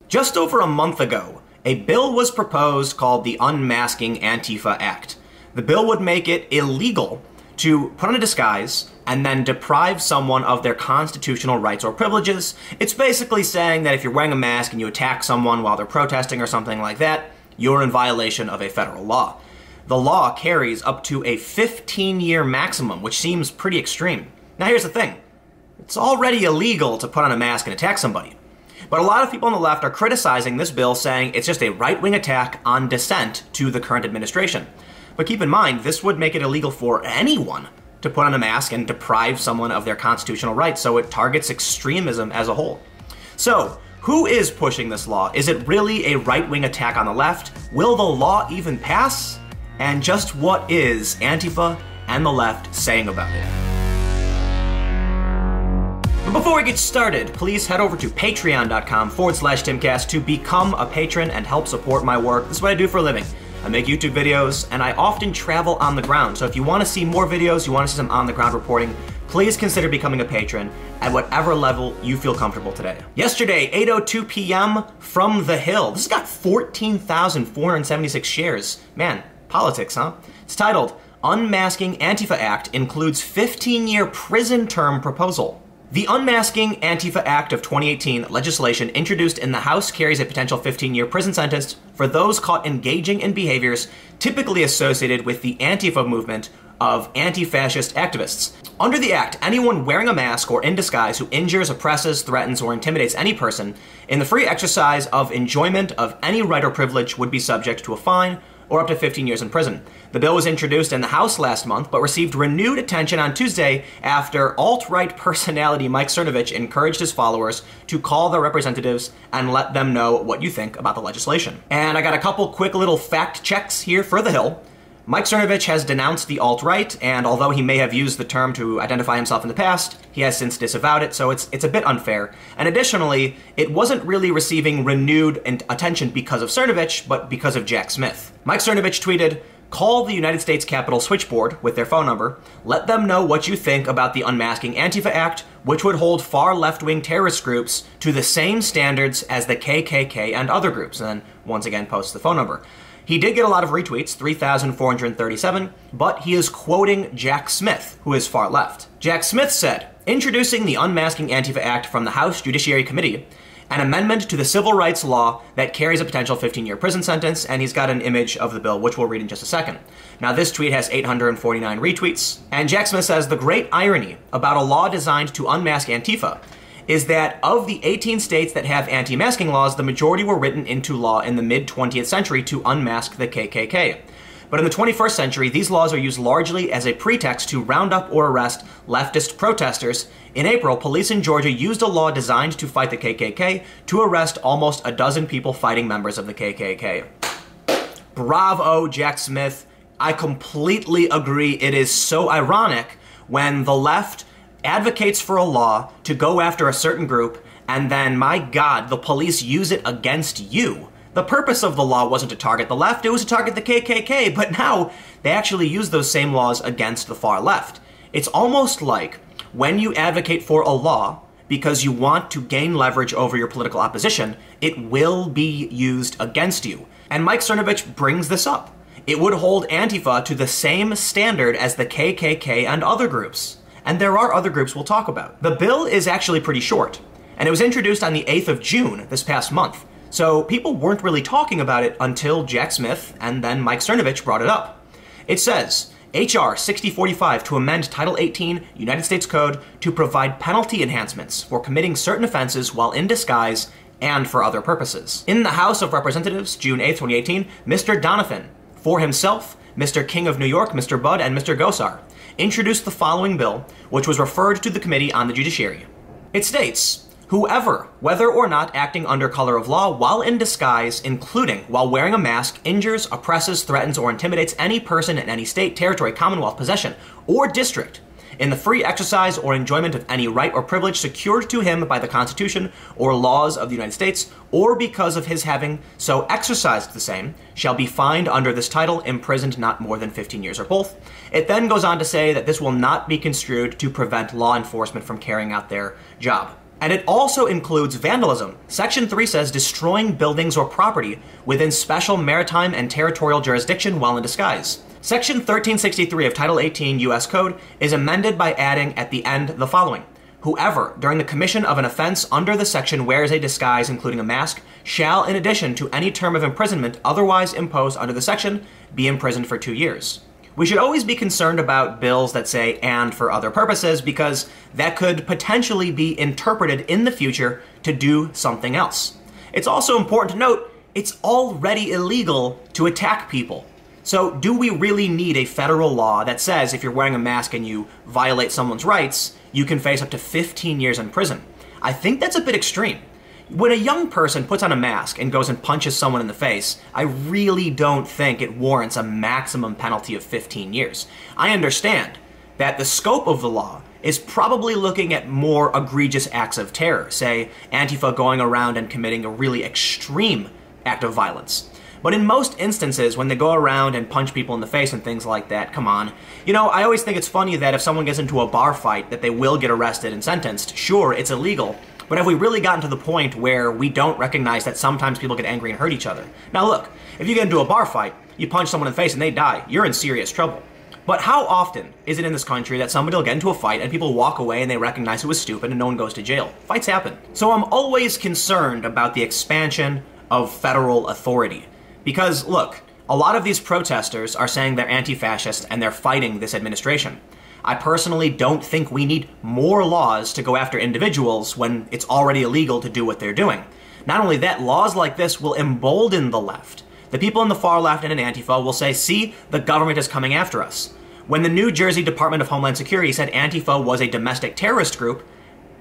Just over a month ago, a bill was proposed called the Unmasking Antifa Act. The bill would make it illegal to put on a disguise and then deprive someone of their constitutional rights or privileges. It's basically saying that if you're wearing a mask and you attack someone while they're protesting or something like that, you're in violation of a federal law. The law carries up to a 15-year maximum, which seems pretty extreme. Now here's the thing. It's already illegal to put on a mask and attack somebody. But a lot of people on the left are criticizing this bill, saying it's just a right-wing attack on dissent to the current administration. But keep in mind, this would make it illegal for anyone to put on a mask and deprive someone of their constitutional rights, so it targets extremism as a whole. So, who is pushing this law? Is it really a right-wing attack on the left? Will the law even pass? And just what is Antifa and the left saying about it? But before we get started, please head over to patreon.com/Timcast to become a patron and help support my work. This is what I do for a living. I make YouTube videos, and I often travel on the ground. So if you want to see more videos, you want to see some on-the-ground reporting, please consider becoming a patron at whatever level you feel comfortable today. Yesterday, 8:02 p.m. from The Hill. This has got 14,476 shares. Man, politics, huh? It's titled, Unmasking Antifa Act Includes 15-Year Prison Term Proposal. The Unmasking Antifa Act of 2018 legislation introduced in the House carries a potential 15-year prison sentence for those caught engaging in behaviors typically associated with the Antifa movement of anti-fascist activists. Under the act, anyone wearing a mask or in disguise who injures, oppresses, threatens, or intimidates any person in the free exercise of enjoyment of any right or privilege would be subject to a fine or up to 15 years in prison. The bill was introduced in the House last month, but received renewed attention on Tuesday after alt-right personality Mike Cernovich encouraged his followers to call their representatives and let them know what you think about the legislation. And I got a couple quick little fact checks here for The Hill. Mike Cernovich has denounced the alt-right, and although he may have used the term to identify himself in the past, he has since disavowed it, so it's a bit unfair. And additionally, it wasn't really receiving renewed attention because of Cernovich, but because of Jack Smith. Mike Cernovich tweeted, "Call the United States Capitol switchboard with their phone number. Let them know what you think about the Unmasking Antifa Act, which would hold far left-wing terrorist groups to the same standards as the KKK and other groups." And then once again posts the phone number. He did get a lot of retweets, 3,437, but he is quoting Jack Smith, who is far left. Jack Smith said, "Introducing the Unmasking Antifa Act from the House Judiciary Committee, an amendment to the civil rights law that carries a potential 15-year prison sentence," and he's got an image of the bill, which we'll read in just a second. Now, this tweet has 849 retweets, and Jack Smith says, "The great irony about a law designed to unmask Antifa is that of the 18 states that have anti-masking laws, the majority were written into law in the mid-20th century to unmask the KKK. But in the 21st century, these laws are used largely as a pretext to round up or arrest leftist protesters. In April, police in Georgia used a law designed to fight the KKK to arrest almost a dozen people fighting members of the KKK. Bravo, Jack Smith. I completely agree. It is so ironic when the left advocates for a law to go after a certain group, and then, my God, the police use it against you. The purpose of the law wasn't to target the left, it was to target the KKK, but now they actually use those same laws against the far left. It's almost like when you advocate for a law because you want to gain leverage over your political opposition, it will be used against you. And Mike Cernovich brings this up. It would hold Antifa to the same standard as the KKK and other groups. And there are other groups we'll talk about. The bill is actually pretty short, and it was introduced on the 8th of June this past month. So people weren't really talking about it until Jack Smith and then Mike Cernovich brought it up. It says, H.R. 6045 to amend Title 18 United States Code to provide penalty enhancements for committing certain offenses while in disguise and for other purposes. In the House of Representatives, June 8, 2018, Mr. Donovan, for himself, Mr. King of New York, Mr. Budd, and Mr. Gosar, introduced the following bill, which was referred to the Committee on the Judiciary. It states, "Whoever, whether or not acting under color of law while in disguise, including while wearing a mask, injures, oppresses, threatens, or intimidates any person in any state, territory, commonwealth, possession, or district in the free exercise or enjoyment of any right or privilege secured to him by the Constitution or laws of the United States, or because of his having so exercised the same, shall be fined under this title, imprisoned not more than 15 years or both." It then goes on to say that this will not be construed to prevent law enforcement from carrying out their job. And it also includes vandalism. Section 3 says destroying buildings or property within special maritime and territorial jurisdiction while in disguise. Section 1363 of Title 18 U.S. Code is amended by adding at the end the following. Whoever, during the commission of an offense under the section, wears a disguise, including a mask, shall, in addition to any term of imprisonment otherwise imposed under the section, be imprisoned for 2 years. We should always be concerned about bills that say "and for other purposes" because that could potentially be interpreted in the future to do something else. It's also important to note it's already illegal to attack people. So do we really need a federal law that says if you're wearing a mask and you violate someone's rights, you can face up to 15 years in prison? I think that's a bit extreme. When a young person puts on a mask and goes and punches someone in the face, I really don't think it warrants a maximum penalty of 15 years. I understand that the scope of the law is probably looking at more egregious acts of terror, say Antifa going around and committing a really extreme act of violence. But in most instances, when they go around and punch people in the face and things like that, come on. You know, I always think it's funny that if someone gets into a bar fight, that they will get arrested and sentenced. Sure, it's illegal. But have we really gotten to the point where we don't recognize that sometimes people get angry and hurt each other? Now look, if you get into a bar fight, you punch someone in the face and they die, you're in serious trouble. But how often is it in this country that somebody will get into a fight and people walk away and they recognize it was stupid and no one goes to jail? Fights happen. So I'm always concerned about the expansion of federal authority. Because, look, a lot of these protesters are saying they're anti-fascist and they're fighting this administration. I personally don't think we need more laws to go after individuals when it's already illegal to do what they're doing. Not only that, laws like this will embolden the left. The people in the far left and in Antifa will say, see, the government is coming after us. When the New Jersey Department of Homeland Security said Antifa was a domestic terrorist group,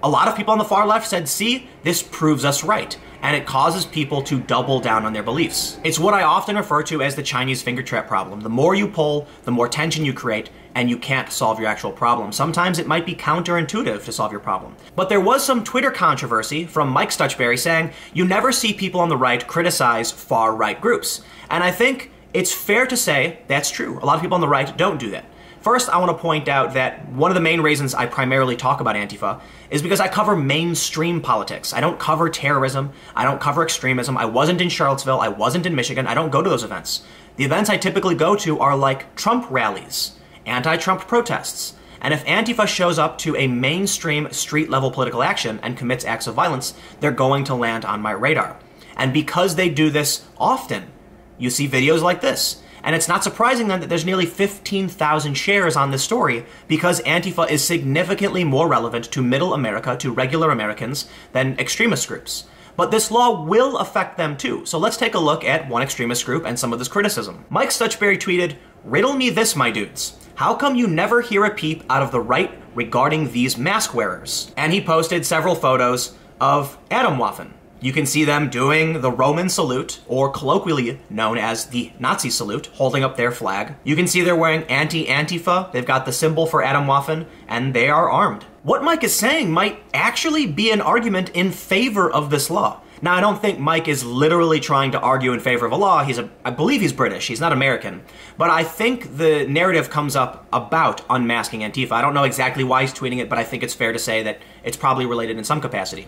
a lot of people on the far left said, see, this proves us right. And it causes people to double down on their beliefs. It's what I often refer to as the Chinese finger trap problem. The more you pull, the more tension you create, and you can't solve your actual problem. Sometimes it might be counterintuitive to solve your problem. But there was some Twitter controversy from Mike Stuchberry saying, you never see people on the right criticize far-right groups. And I think it's fair to say that's true. A lot of people on the right don't do that. First, I want to point out that one of the main reasons I primarily talk about Antifa is because I cover mainstream politics. I don't cover terrorism. I don't cover extremism. I wasn't in Charlottesville. I wasn't in Michigan. I don't go to those events. The events I typically go to are like Trump rallies, anti-Trump protests. And if Antifa shows up to a mainstream street-level political action and commits acts of violence, they're going to land on my radar. And because they do this often, you see videos like this. And it's not surprising then that there's nearly 15,000 shares on this story because Antifa is significantly more relevant to middle America, to regular Americans, than extremist groups. But this law will affect them too. So let's take a look at one extremist group and some of this criticism. Mike Stuchberry tweeted, "Riddle me this, my dudes. How come you never hear a peep out of the right regarding these mask wearers?" And he posted several photos of Waffen. You can see them doing the Roman salute, or colloquially known as the Nazi salute, holding up their flag. You can see they're wearing anti-Antifa, they've got the symbol for Waffen, and they are armed. What Mike is saying might actually be an argument in favor of this law. Now, I don't think Mike is literally trying to argue in favor of a law. I believe he's British, he's not American. But I think the narrative comes up about unmasking Antifa. I don't know exactly why he's tweeting it, but I think it's fair to say that it's probably related in some capacity.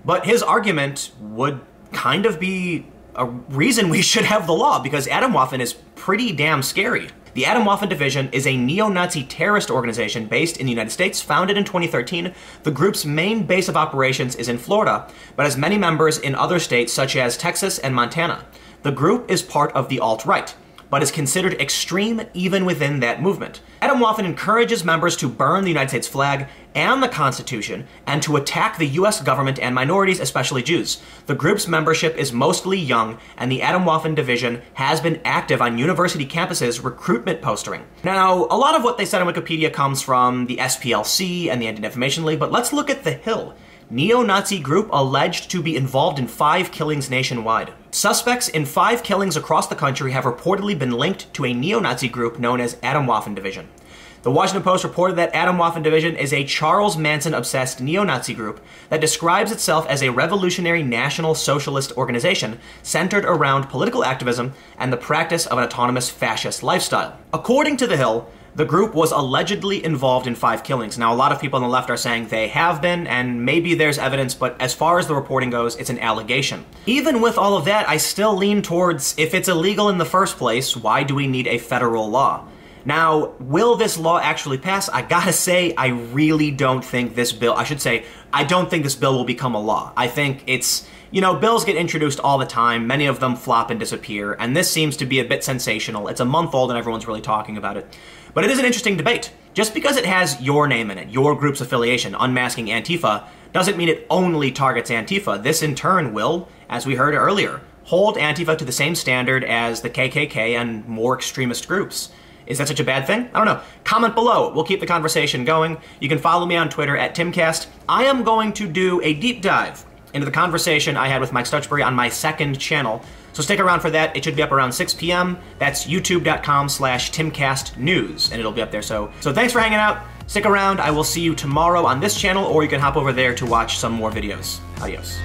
But his argument would kind of be a reason we should have the law, because Waffen is pretty damn scary. The Waffen Division is a neo-Nazi terrorist organization based in the United States, founded in 2013. The group's main base of operations is in Florida, but has many members in other states such as Texas and Montana. The group is part of the alt-right, but is considered extreme even within that movement. Waffen encourages members to burn the United States flag and the Constitution, and to attack the US government and minorities, especially Jews. The group's membership is mostly young, and the Waffen Division has been active on university campuses recruitment postering. Now, a lot of what they said on Wikipedia comes from the SPLC and the Anti-Defamation League, but let's look at The Hill. Neo-Nazi group alleged to be involved in 5 killings nationwide. Suspects in 5 killings across the country have reportedly been linked to a neo-Nazi group known as Waffen Division. The Washington Post reported that Waffen Division is a Charles Manson-obsessed neo-Nazi group that describes itself as a revolutionary national socialist organization centered around political activism and the practice of an autonomous fascist lifestyle. According to The Hill, the group was allegedly involved in 5 killings. Now, a lot of people on the left are saying they have been, and maybe there's evidence, but as far as the reporting goes, it's an allegation. Even with all of that, I still lean towards, if it's illegal in the first place, why do we need a federal law? Now, will this law actually pass? I gotta say, I really don't think this bill, I don't think this bill will become a law. I think it's, you know, bills get introduced all the time, many of them flop and disappear, and this seems to be a bit sensational. It's a month old and everyone's really talking about it. But it is an interesting debate. Just because it has your name in it, your group's affiliation, Unmasking Antifa, doesn't mean it only targets Antifa. This in turn will, as we heard earlier, hold Antifa to the same standard as the KKK and more extremist groups. Is that such a bad thing? I don't know. Comment below. We'll keep the conversation going. You can follow me on Twitter at Timcast. I am going to do a deep dive into the conversation I had with Mike Stutchbury on my second channel. So stick around for that. It should be up around 6 p.m. That's youtube.com/TimcastNews, and it'll be up there. So thanks for hanging out. Stick around. I will see you tomorrow on this channel, or you can hop over there to watch some more videos. Adios.